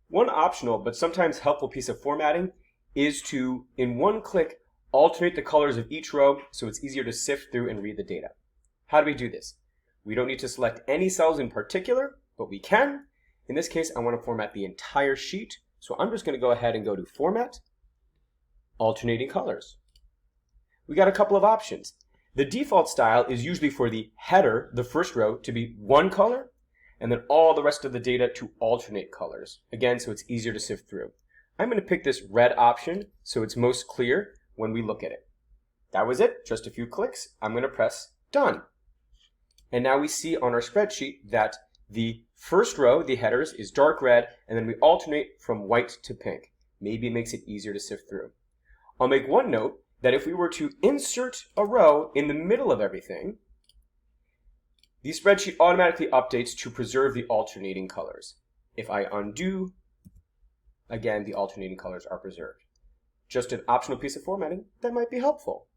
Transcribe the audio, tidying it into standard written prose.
One optional but sometimes helpful piece of formatting is to, in one click, alternate the colors of each row so it's easier to sift through and read the data. How do we do this? We don't need to select any cells in particular, but we can. In this case, I want to format the entire sheet, so I'm just going to go ahead and go to Format, Alternating Colors. We got a couple of options. The default style is usually for the header, the first row, to be one color, and then all the rest of the data to alternate colors. Again, so it's easier to sift through. I'm going to pick this red option so it's most clear when we look at it. That was it, just a few clicks. I'm going to press Done. And now we see on our spreadsheet that the first row, the headers, is dark red, and then we alternate from white to pink. Maybe it makes it easier to sift through. I'll make one note that if we were to insert a row in the middle of everything, the spreadsheet automatically updates to preserve the alternating colors. If I undo, again, the alternating colors are preserved. Just an optional piece of formatting that might be helpful.